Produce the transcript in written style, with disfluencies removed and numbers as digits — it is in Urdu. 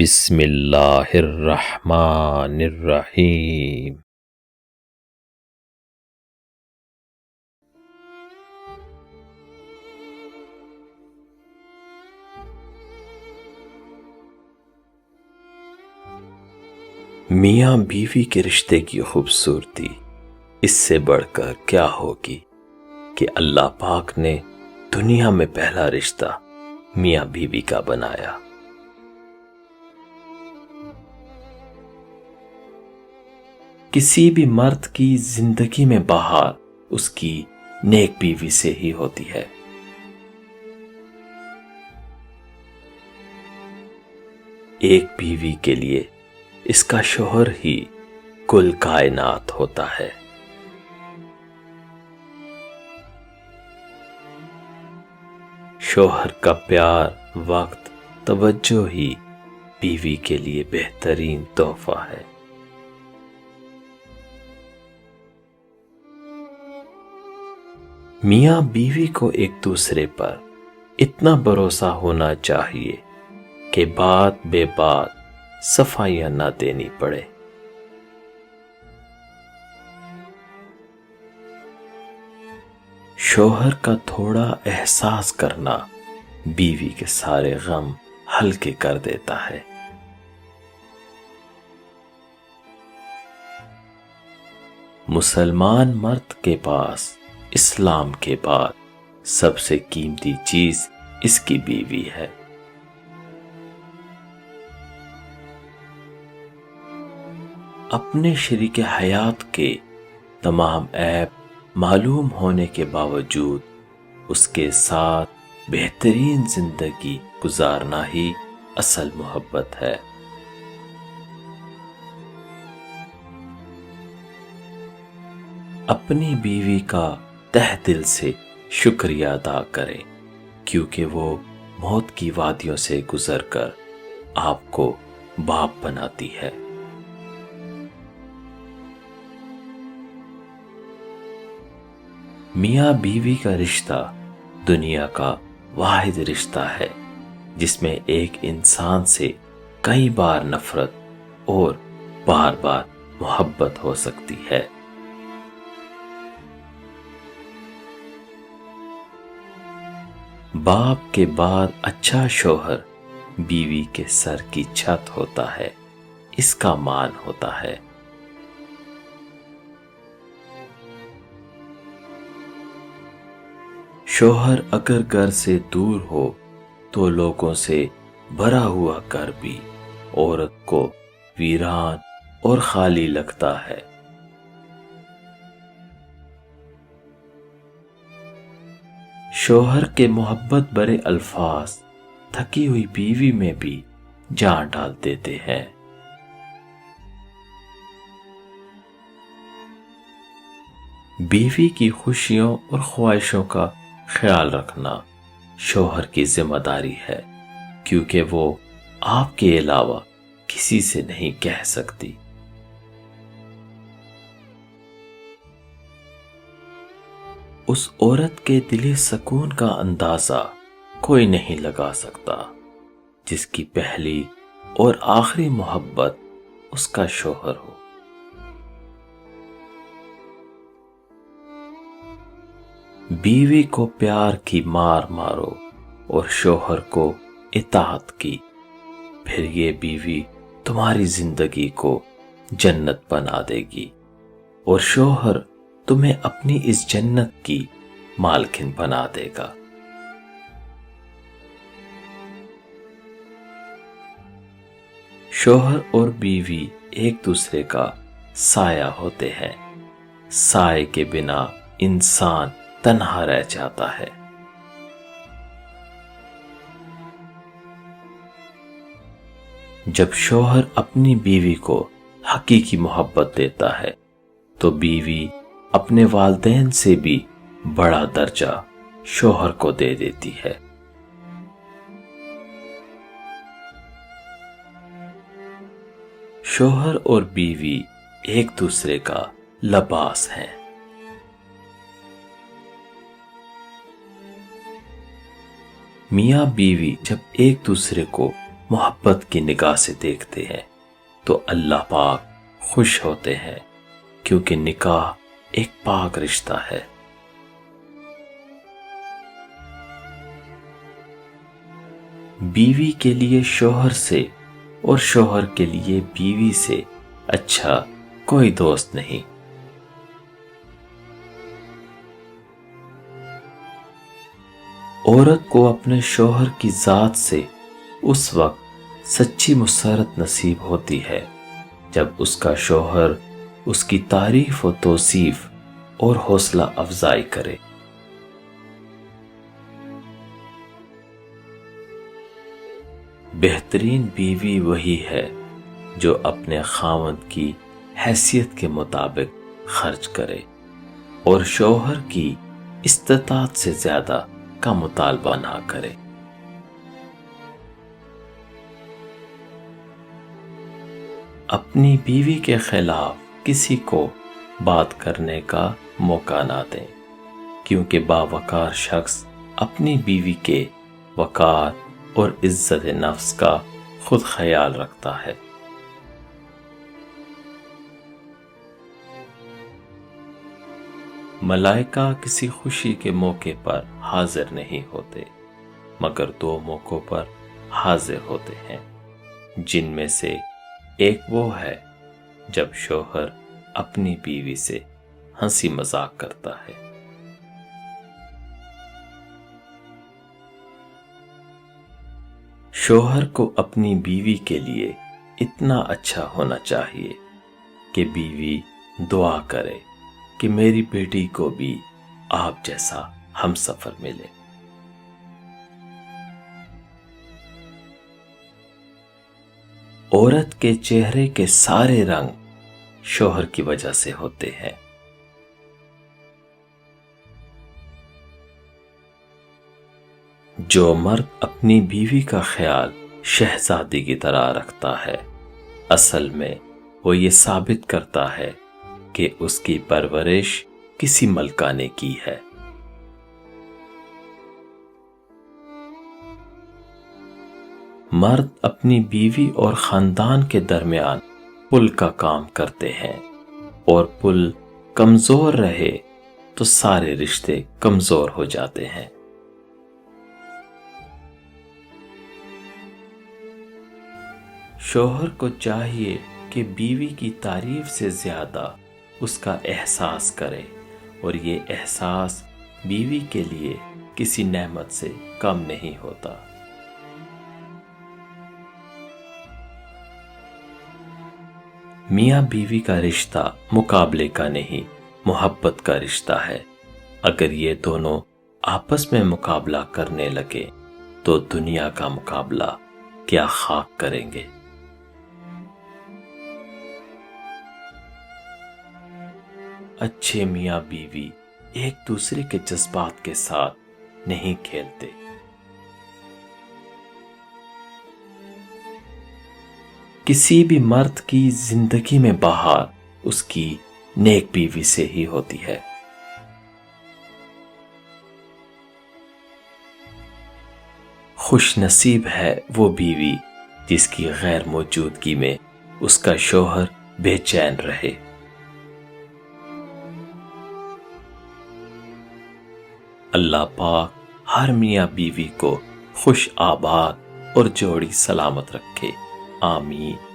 بسم اللہ الرحمن الرحیم۔ میاں بیوی کے رشتے کی خوبصورتی اس سے بڑھ کر کیا ہوگی کہ اللہ پاک نے دنیا میں پہلا رشتہ میاں بیوی کا بنایا۔ کسی بھی مرد کی زندگی میں بہار اس کی نیک بیوی سے ہی ہوتی ہے۔ ایک بیوی کے لیے اس کا شوہر ہی کل کائنات ہوتا ہے۔ شوہر کا پیار، وقت، توجہ ہی بیوی کے لیے بہترین تحفہ ہے۔ میاں بیوی کو ایک دوسرے پر اتنا بھروسہ ہونا چاہیے کہ بات بے بات صفائیاں نہ دینی پڑے۔ شوہر کا تھوڑا احساس کرنا بیوی کے سارے غم ہلکے کر دیتا ہے۔ مسلمان مرد کے پاس اسلام کے بعد سب سے قیمتی چیز اس کی بیوی ہے۔ اپنے شریک حیات کے تمام عیب معلوم ہونے کے باوجود اس کے ساتھ بہترین زندگی گزارنا ہی اصل محبت ہے۔ اپنی بیوی کا تہ دل سے شکریہ ادا کریں، کیونکہ وہ موت کی وادیوں سے گزر کر آپ کو باپ بناتی ہے۔ میاں بیوی کا رشتہ دنیا کا واحد رشتہ ہے جس میں ایک انسان سے کئی بار نفرت اور بار بار محبت ہو سکتی ہے۔ باپ کے بعد اچھا شوہر بیوی کے سر کی چھت ہوتا ہے، اس کا مان ہوتا ہے۔ شوہر اگر گھر سے دور ہو تو لوگوں سے بھرا ہوا گھر بھی عورت کو ویران اور خالی لگتا ہے۔ شوہر کے محبت بھرے الفاظ تھکی ہوئی بیوی میں بھی جان ڈال دیتے ہیں۔ بیوی کی خوشیوں اور خواہشوں کا خیال رکھنا شوہر کی ذمہ داری ہے، کیونکہ وہ آپ کے علاوہ کسی سے نہیں کہہ سکتی۔ اس عورت کے دلی سکون کا اندازہ کوئی نہیں لگا سکتا جس کی پہلی اور آخری محبت اس کا شوہر ہو۔ بیوی کو پیار کی مار مارو اور شوہر کو اطاعت کی، پھر یہ بیوی تمہاری زندگی کو جنت بنا دے گی اور شوہر تمہیں اپنی اس جنت کی مالکن بنا دے گا۔ شوہر اور بیوی ایک دوسرے کا سایہ ہوتے ہیں۔ سائے کے بنا انسان تنہا رہ جاتا ہے۔ جب شوہر اپنی بیوی کو حقیقی محبت دیتا ہے تو بیوی اپنے والدین سے بھی بڑا درجہ شوہر کو دے دیتی ہے۔ شوہر اور بیوی ایک دوسرے کا لباس ہیں۔ میاں بیوی جب ایک دوسرے کو محبت کی نگاہ سے دیکھتے ہیں تو اللہ پاک خوش ہوتے ہیں، کیونکہ نکاح ایک پاک رشتہ ہے۔ بیوی کے لیے شوہر سے اور شوہر کے لیے بیوی سے اچھا کوئی دوست نہیں۔ عورت کو اپنے شوہر کی ذات سے اس وقت سچی مسرت نصیب ہوتی ہے جب اس کا شوہر اس کی تعریف و توصیف اور حوصلہ افزائی کرے۔ بہترین بیوی وہی ہے جو اپنے خاوند کی حیثیت کے مطابق خرچ کرے اور شوہر کی استطاعت سے زیادہ کا مطالبہ نہ کرے۔ اپنی بیوی کے خلاف کسی کو بات کرنے کا موقع نہ دیں، کیونکہ باوقار شخص اپنی بیوی کے وقار اور عزت نفس کا خود خیال رکھتا ہے۔ ملائکہ کسی خوشی کے موقع پر حاضر نہیں ہوتے، مگر دو موقعوں پر حاضر ہوتے ہیں، جن میں سے ایک وہ ہے جب شوہر اپنی بیوی سے ہنسی مذاق کرتا ہے۔ شوہر کو اپنی بیوی کے لیے اتنا اچھا ہونا چاہیے کہ بیوی دعا کرے کہ میری بیٹی کو بھی آپ جیسا ہم سفر ملے۔ عورت کے چہرے کے سارے رنگ شوہر کی وجہ سے ہوتے ہیں۔ جو مرد اپنی بیوی کا خیال شہزادی کی طرح رکھتا ہے، اصل میں وہ یہ ثابت کرتا ہے کہ اس کی پرورش کسی ملکہ نے کی ہے۔ مرد اپنی بیوی اور خاندان کے درمیان پل کا کام کرتے ہیں، اور پل کمزور رہے تو سارے رشتے کمزور ہو جاتے ہیں۔ شوہر کو چاہیے کہ بیوی کی تعریف سے زیادہ اس کا احساس کرے، اور یہ احساس بیوی کے لیے کسی نعمت سے کم نہیں ہوتا۔ میاں بیوی کا رشتہ مقابلے کا نہیں، محبت کا رشتہ ہے۔ اگر یہ دونوں آپس میں مقابلہ کرنے لگے تو دنیا کا مقابلہ کیا خاک کریں گے۔ اچھے میاں بیوی ایک دوسرے کے جذبات کے ساتھ نہیں کھیلتے۔ کسی بھی مرد کی زندگی میں بہار اس کی نیک بیوی سے ہی ہوتی ہے۔ خوش نصیب ہے وہ بیوی جس کی غیر موجودگی میں اس کا شوہر بے چین رہے۔ اللہ پاک ہر میاں بیوی کو خوش آباد اور جوڑی سلامت رکھے، آمین۔